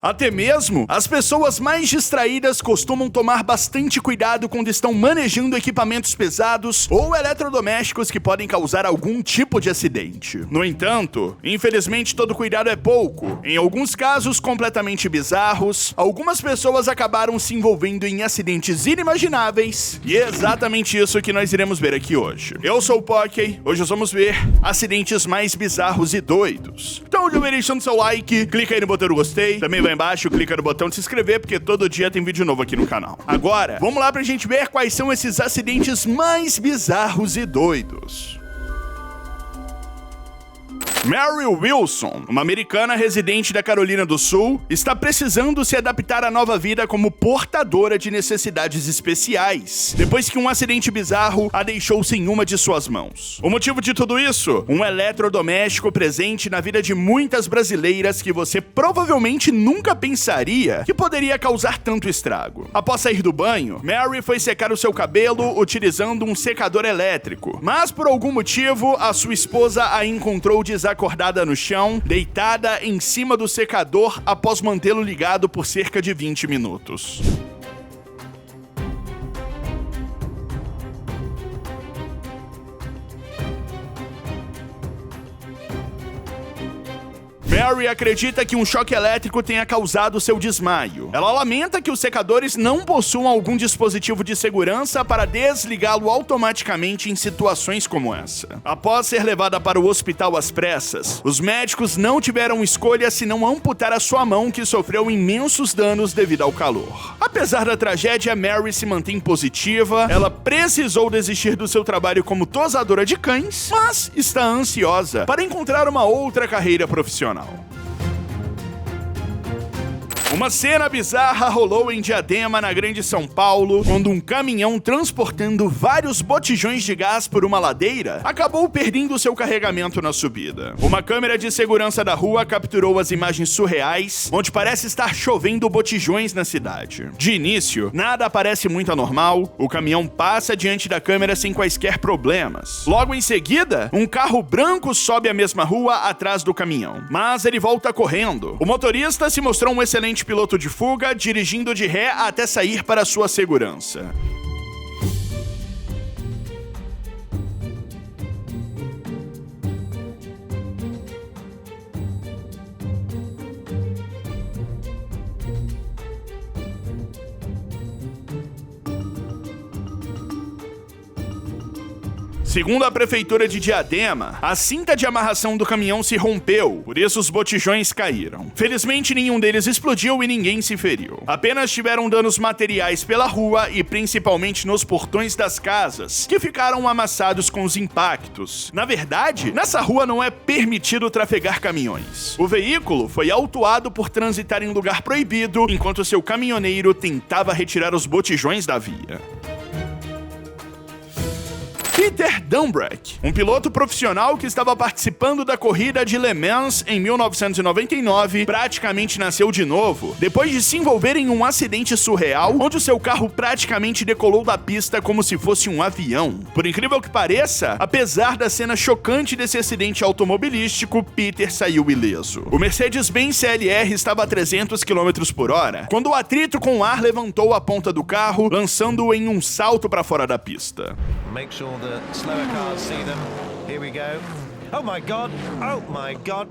Até mesmo, as pessoas mais distraídas costumam tomar bastante cuidado quando estão manejando equipamentos pesados ou eletrodomésticos que podem causar algum tipo de acidente. No entanto, infelizmente todo cuidado é pouco. Em alguns casos completamente bizarros, algumas pessoas acabaram se envolvendo em acidentes inimagináveis, e é exatamente isso que nós iremos ver aqui hoje. Eu sou o Poké, hoje nós vamos ver acidentes mais bizarros e doidos. Então já vai deixando seu like, clica aí no botão do gostei, também vai embaixo, clica no botão de se inscrever, porque todo dia tem vídeo novo aqui no canal. Agora, vamos lá pra gente ver quais são esses acidentes mais bizarros e doidos. Mary Wilson, uma americana residente da Carolina do Sul, está precisando se adaptar à nova vida como portadora de necessidades especiais, depois que um acidente bizarro a deixou sem uma de suas mãos. O motivo de tudo isso? Um eletrodoméstico presente na vida de muitas brasileiras que você provavelmente nunca pensaria que poderia causar tanto estrago. Após sair do banho, Mary foi secar o seu cabelo utilizando um secador elétrico, mas por algum motivo a sua esposa a encontrou desacordada no chão, deitada em cima do secador após mantê-lo ligado por cerca de 20 minutos. Mary acredita que um choque elétrico tenha causado seu desmaio. Ela lamenta que os secadores não possuam algum dispositivo de segurança para desligá-lo automaticamente em situações como essa. Após ser levada para o hospital às pressas, os médicos não tiveram escolha senão amputar a sua mão, que sofreu imensos danos devido ao calor. Apesar da tragédia, Mary se mantém positiva. Ela precisou desistir do seu trabalho como tosadora de cães, mas está ansiosa para encontrar uma outra carreira profissional. Uma cena bizarra rolou em Diadema, na Grande São Paulo, quando um caminhão transportando vários botijões de gás por uma ladeira acabou perdendo seu carregamento na subida. Uma câmera de segurança da rua capturou as imagens surreais, onde parece estar chovendo botijões na cidade. De início, nada parece muito anormal, o caminhão passa diante da câmera sem quaisquer problemas. Logo em seguida, um carro branco sobe a mesma rua atrás do caminhão, mas ele volta correndo. O motorista se mostrou um excelente piloto de fuga, dirigindo de ré até sair para sua segurança. Segundo a prefeitura de Diadema, a cinta de amarração do caminhão se rompeu, por isso os botijões caíram. Felizmente nenhum deles explodiu e ninguém se feriu. Apenas tiveram danos materiais pela rua e principalmente nos portões das casas, que ficaram amassados com os impactos. Na verdade, nessa rua não é permitido trafegar caminhões. O veículo foi autuado por transitar em lugar proibido, enquanto seu caminhoneiro tentava retirar os botijões da via. Peter Dumbreck, um piloto profissional que estava participando da corrida de Le Mans em 1999, praticamente nasceu de novo, depois de se envolver em um acidente surreal, onde o seu carro praticamente decolou da pista como se fosse um avião. Por incrível que pareça, apesar da cena chocante desse acidente automobilístico, Peter saiu ileso. O Mercedes-Benz CLR estava a 300 km por hora, quando o atrito com o ar levantou a ponta do carro, lançando-o em um salto para fora da pista. Make sure the slower cars see them. Here we go. Oh my God,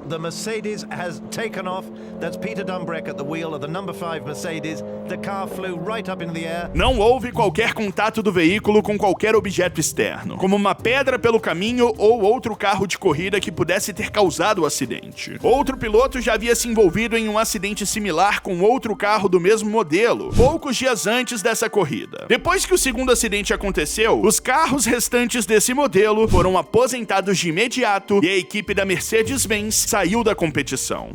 the Mercedes has taken off. That's Peter Dumbreck at the wheel of the number 5 Mercedes. The car flew right up into the air. Não houve qualquer contato do veículo com qualquer objeto externo, como uma pedra pelo caminho ou outro carro de corrida que pudesse ter causado o acidente. Outro piloto já havia se envolvido em um acidente similar com outro carro do mesmo modelo, poucos dias antes dessa corrida. Depois que o segundo acidente aconteceu, os carros restantes desse modelo foram aposentados de imediato e a equipe da Mercedes-Benz saiu da competição.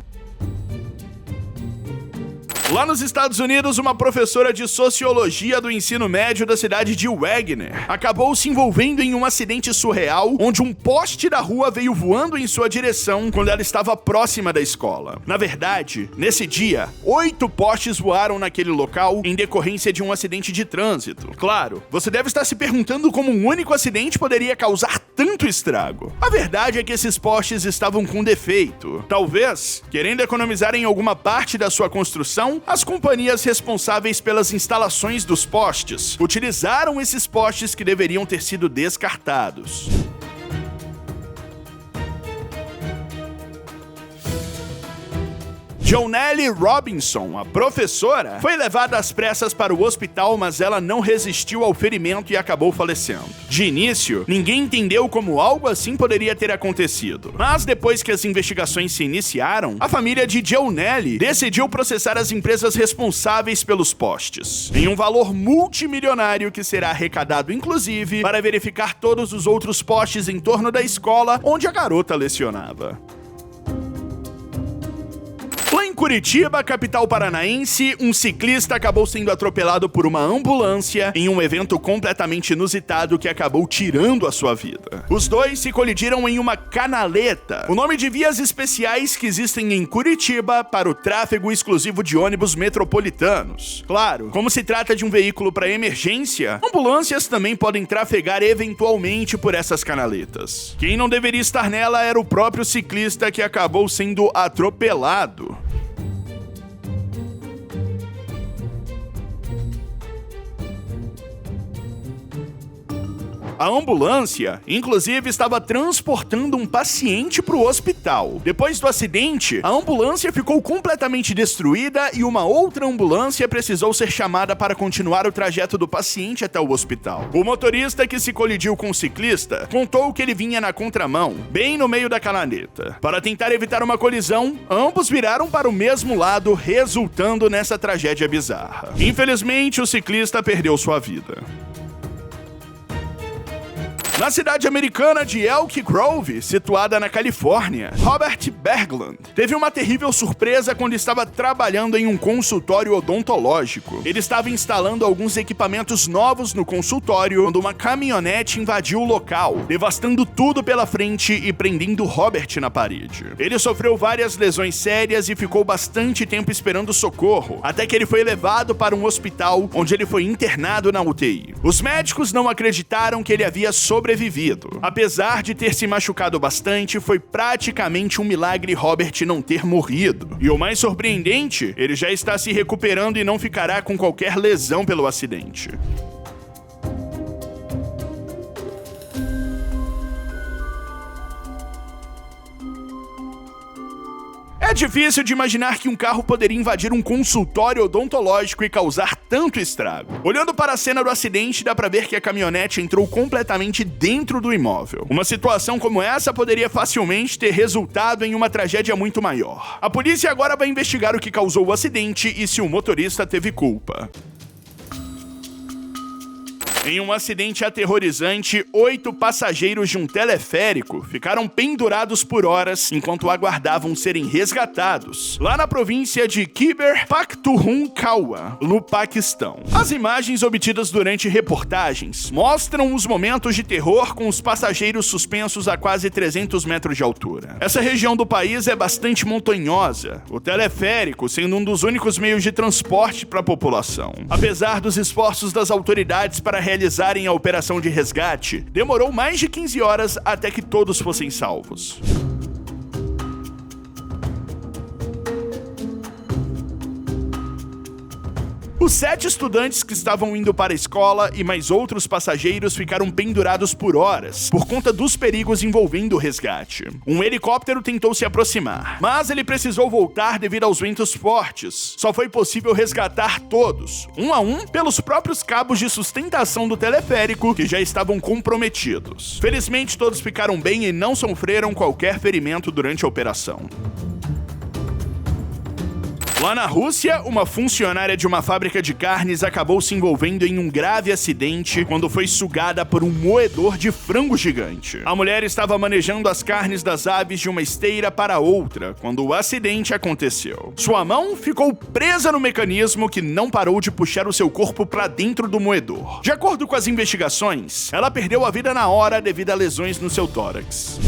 Lá nos Estados Unidos, uma professora de sociologia do ensino médio da cidade de Wagner acabou se envolvendo em um acidente surreal, onde um poste da rua veio voando em sua direção quando ela estava próxima da escola. Na verdade, nesse dia, 8 postes voaram naquele local em decorrência de um acidente de trânsito. Claro, você deve estar se perguntando como um único acidente poderia causar tanto estrago? A verdade é que esses postes estavam com defeito. Talvez, querendo economizar em alguma parte da sua construção, as companhias responsáveis pelas instalações dos postes utilizaram esses postes que deveriam ter sido descartados. Jonelle Robinson, a professora, foi levada às pressas para o hospital, mas ela não resistiu ao ferimento e acabou falecendo. De início, ninguém entendeu como algo assim poderia ter acontecido. Mas depois que as investigações se iniciaram, a família de Jonelle decidiu processar as empresas responsáveis pelos postes, em um valor multimilionário que será arrecadado inclusive para verificar todos os outros postes em torno da escola onde a garota lecionava. Lá em Curitiba, capital paranaense, um ciclista acabou sendo atropelado por uma ambulância em um evento completamente inusitado que acabou tirando a sua vida. Os dois se colidiram em uma canaleta, o nome de vias especiais que existem em Curitiba para o tráfego exclusivo de ônibus metropolitanos. Claro, como se trata de um veículo para emergência, ambulâncias também podem trafegar eventualmente por essas canaletas. Quem não deveria estar nela era o próprio ciclista que acabou sendo atropelado. A ambulância, inclusive, estava transportando um paciente para o hospital. Depois do acidente, a ambulância ficou completamente destruída e uma outra ambulância precisou ser chamada para continuar o trajeto do paciente até o hospital. O motorista que se colidiu com o ciclista contou que ele vinha na contramão, bem no meio da canaleta. Para tentar evitar uma colisão, ambos viraram para o mesmo lado, resultando nessa tragédia bizarra. Infelizmente, o ciclista perdeu sua vida. Na cidade americana de Elk Grove, situada na Califórnia, Robert Berglund teve uma terrível surpresa quando estava trabalhando em um consultório odontológico. Ele estava instalando alguns equipamentos novos no consultório quando uma caminhonete invadiu o local, devastando tudo pela frente e prendendo Robert na parede. Ele sofreu várias lesões sérias e ficou bastante tempo esperando socorro, até que ele foi levado para um hospital, onde ele foi internado na UTI. Os médicos não acreditaram que ele havia sobrevivido. Apesar de ter se machucado bastante, foi praticamente um milagre Robert não ter morrido. E o mais surpreendente, ele já está se recuperando e não ficará com qualquer lesão pelo acidente. É difícil de imaginar que um carro poderia invadir um consultório odontológico e causar tanto estrago. Olhando para a cena do acidente, dá pra ver que a caminhonete entrou completamente dentro do imóvel. Uma situação como essa poderia facilmente ter resultado em uma tragédia muito maior. A polícia agora vai investigar o que causou o acidente e se o motorista teve culpa. Em um acidente aterrorizante, 8 passageiros de um teleférico ficaram pendurados por horas enquanto aguardavam serem resgatados, lá na província de Khyber Pakhtunkhwa, no Paquistão. As imagens obtidas durante reportagens mostram os momentos de terror com os passageiros suspensos a quase 300 metros de altura. Essa região do país é bastante montanhosa, o teleférico sendo um dos únicos meios de transporte para a população. Apesar dos esforços das autoridades para realizarem a operação de resgate, demorou mais de 15 horas até que todos fossem salvos. Os 7 estudantes que estavam indo para a escola e mais outros passageiros ficaram pendurados por horas, por conta dos perigos envolvendo o resgate. Um helicóptero tentou se aproximar, mas ele precisou voltar devido aos ventos fortes. Só foi possível resgatar todos, um a um, pelos próprios cabos de sustentação do teleférico, que já estavam comprometidos. Felizmente, todos ficaram bem e não sofreram qualquer ferimento durante a operação. Lá na Rússia, uma funcionária de uma fábrica de carnes acabou se envolvendo em um grave acidente quando foi sugada por um moedor de frango gigante. A mulher estava manejando as carnes das aves de uma esteira para outra quando o acidente aconteceu. Sua mão ficou presa no mecanismo que não parou de puxar o seu corpo para dentro do moedor. De acordo com as investigações, ela perdeu a vida na hora devido a lesões no seu tórax.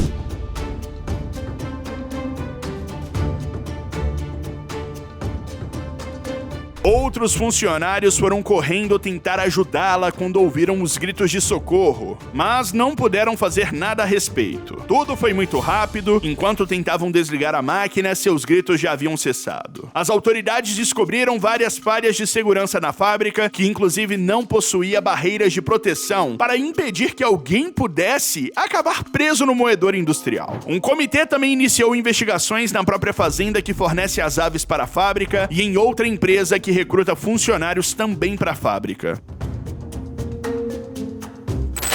Outros funcionários foram correndo tentar ajudá-la quando ouviram os gritos de socorro, mas não puderam fazer nada a respeito. Tudo foi muito rápido, enquanto tentavam desligar a máquina, seus gritos já haviam cessado. As autoridades descobriram várias falhas de segurança na fábrica, que inclusive não possuía barreiras de proteção para impedir que alguém pudesse acabar preso no moedor industrial. Um comitê também iniciou investigações na própria fazenda que fornece as aves para a fábrica e em outra empresa que recruta funcionários também para a fábrica.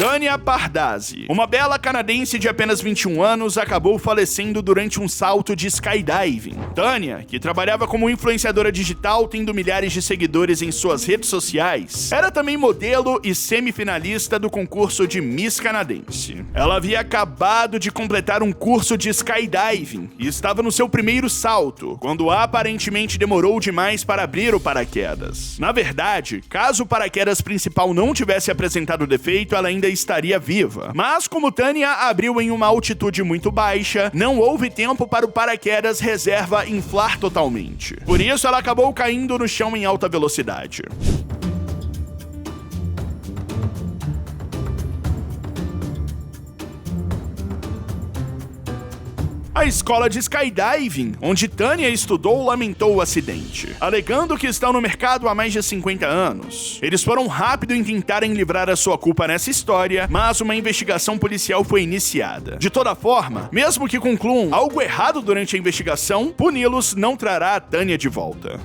Tanya Pardasi, uma bela canadense de apenas 21 anos, acabou falecendo durante um salto de skydiving. Tanya, que trabalhava como influenciadora digital, tendo milhares de seguidores em suas redes sociais, era também modelo e semifinalista do concurso de Miss Canadense. Ela havia acabado de completar um curso de skydiving e estava no seu primeiro salto, quando aparentemente demorou demais para abrir o paraquedas. Na verdade, caso o paraquedas principal não tivesse apresentado defeito, ela ainda estaria viva. Mas como Tanya abriu em uma altitude muito baixa, não houve tempo para o paraquedas reserva inflar totalmente. Por isso, ela acabou caindo no chão em alta velocidade. A escola de skydiving, onde Tanya estudou, lamentou o acidente, alegando que estão no mercado há mais de 50 anos. Eles foram rápido em tentarem livrar a sua culpa nessa história, mas uma investigação policial foi iniciada. De toda forma, mesmo que concluam algo errado durante a investigação, puni-los não trará a Tanya de volta.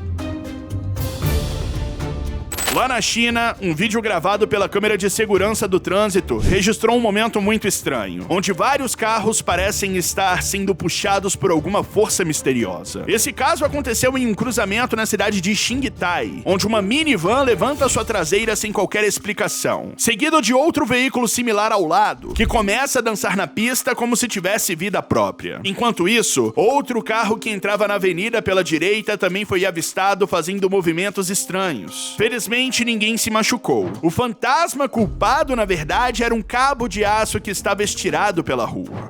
Lá na China, um vídeo gravado pela câmera de segurança do trânsito registrou um momento muito estranho, onde vários carros parecem estar sendo puxados por alguma força misteriosa. Esse caso aconteceu em um cruzamento na cidade de Qingdai, onde uma minivan levanta sua traseira sem qualquer explicação, seguido de outro veículo similar ao lado, que começa a dançar na pista como se tivesse vida própria. Enquanto isso, outro carro que entrava na avenida pela direita também foi avistado fazendo movimentos estranhos. Felizmente, ninguém se machucou. O fantasma culpado, na verdade, era um cabo de aço que estava estirado pela rua.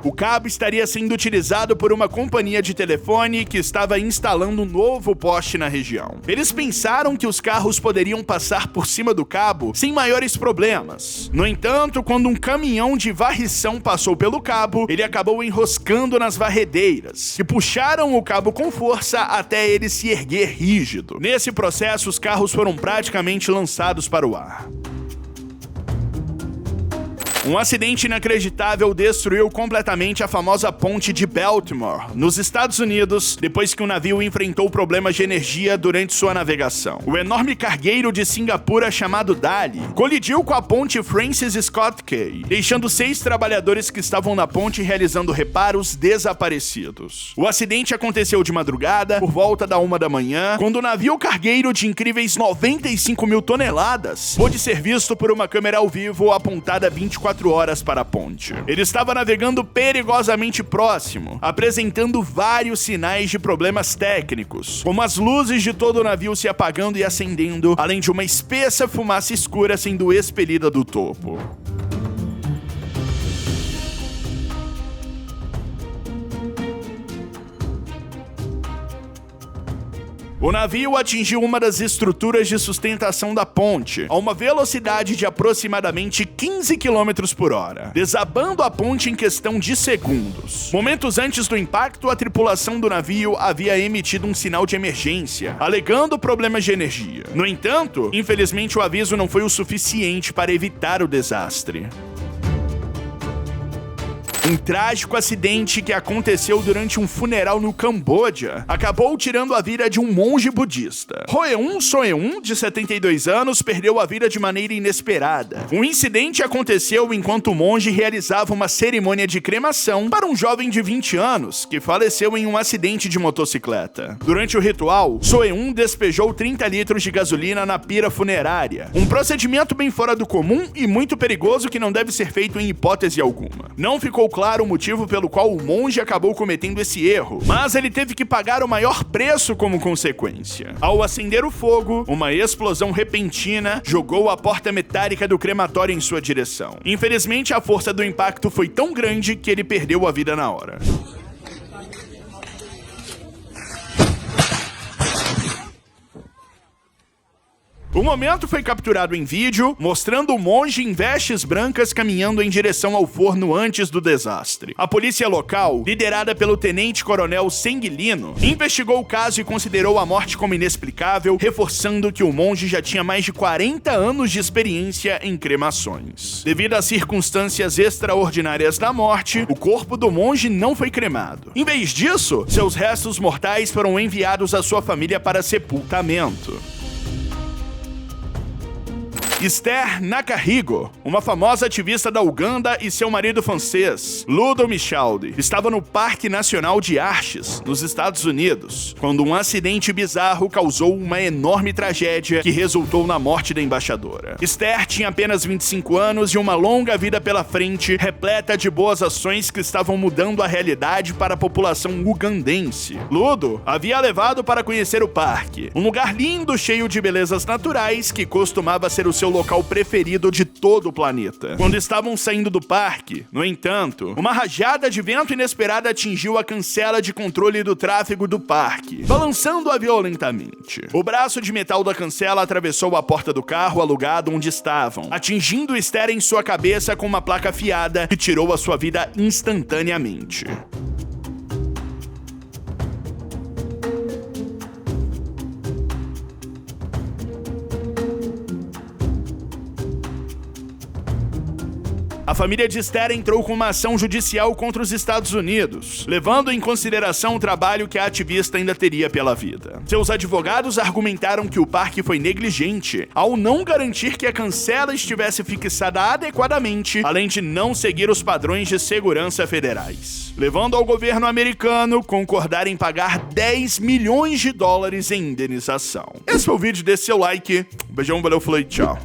O cabo estaria sendo utilizado por uma companhia de telefone que estava instalando um novo poste na região. Eles pensaram que os carros poderiam passar por cima do cabo sem maiores problemas. No entanto, quando um caminhão de varrição passou pelo cabo, ele acabou enroscando nas varredeiras, que puxaram o cabo com força até ele se erguer rígido. Nesse processo, os carros foram praticamente lançados para o ar. Um acidente inacreditável destruiu completamente a famosa ponte de Baltimore, nos Estados Unidos, depois que o navio enfrentou problemas de energia durante sua navegação. O enorme cargueiro de Singapura chamado Dali colidiu com a ponte Francis Scott Key, deixando 6 trabalhadores que estavam na ponte realizando reparos desaparecidos. O acidente aconteceu de madrugada, por volta da 1 da manhã, quando o navio cargueiro de incríveis 95 mil toneladas pôde ser visto por uma câmera ao vivo apontada 24 horas para a ponte. Ele estava navegando perigosamente próximo, apresentando vários sinais de problemas técnicos, como as luzes de todo o navio se apagando e acendendo, além de uma espessa fumaça escura sendo expelida do topo. O navio atingiu uma das estruturas de sustentação da ponte, a uma velocidade de aproximadamente 15 km por hora, desabando a ponte em questão de segundos. Momentos antes do impacto, a tripulação do navio havia emitido um sinal de emergência, alegando problemas de energia. No entanto, infelizmente o aviso não foi o suficiente para evitar o desastre. Um trágico acidente que aconteceu durante um funeral no Camboja acabou tirando a vida de um monge budista. Roeun Soeun, de 72 anos, perdeu a vida de maneira inesperada. O incidente aconteceu enquanto o monge realizava uma cerimônia de cremação para um jovem de 20 anos que faleceu em um acidente de motocicleta. Durante o ritual, Soeun despejou 30 litros de gasolina na pira funerária, um procedimento bem fora do comum e muito perigoso que não deve ser feito em hipótese alguma. Não ficou claro o motivo pelo qual o monge acabou cometendo esse erro, mas ele teve que pagar o maior preço como consequência. Ao acender o fogo, uma explosão repentina jogou a porta metálica do crematório em sua direção. Infelizmente, a força do impacto foi tão grande que ele perdeu a vida na hora. O momento foi capturado em vídeo, mostrando o monge em vestes brancas caminhando em direção ao forno antes do desastre. A polícia local, liderada pelo tenente-coronel Senguilino, investigou o caso e considerou a morte como inexplicável, reforçando que o monge já tinha mais de 40 anos de experiência em cremações. Devido às circunstâncias extraordinárias da morte, o corpo do monge não foi cremado. Em vez disso, seus restos mortais foram enviados à sua família para sepultamento. Esther Nakarigo, uma famosa ativista da Uganda, e seu marido francês, Ludo Michaldi, estava no Parque Nacional de Arches, nos Estados Unidos, quando um acidente bizarro causou uma enorme tragédia que resultou na morte da embaixadora. Esther tinha apenas 25 anos e uma longa vida pela frente, repleta de boas ações que estavam mudando a realidade para a população ugandense. Ludo havia a levado para conhecer o parque, um lugar lindo cheio de belezas naturais que costumava ser o seu local preferido de todo o planeta. Quando estavam saindo do parque, no entanto, uma rajada de vento inesperada atingiu a cancela de controle do tráfego do parque, balançando-a violentamente. O braço de metal da cancela atravessou a porta do carro alugado onde estavam, atingindo Esther em sua cabeça com uma placa afiada que tirou a sua vida instantaneamente. A família de Esther entrou com uma ação judicial contra os Estados Unidos, levando em consideração o trabalho que a ativista ainda teria pela vida. Seus advogados argumentaram que o parque foi negligente ao não garantir que a cancela estivesse fixada adequadamente, além de não seguir os padrões de segurança federais, levando ao governo americano concordar em pagar 10 milhões de dólares em indenização. Esse foi o vídeo, dê seu like, beijão, valeu, falou e tchau.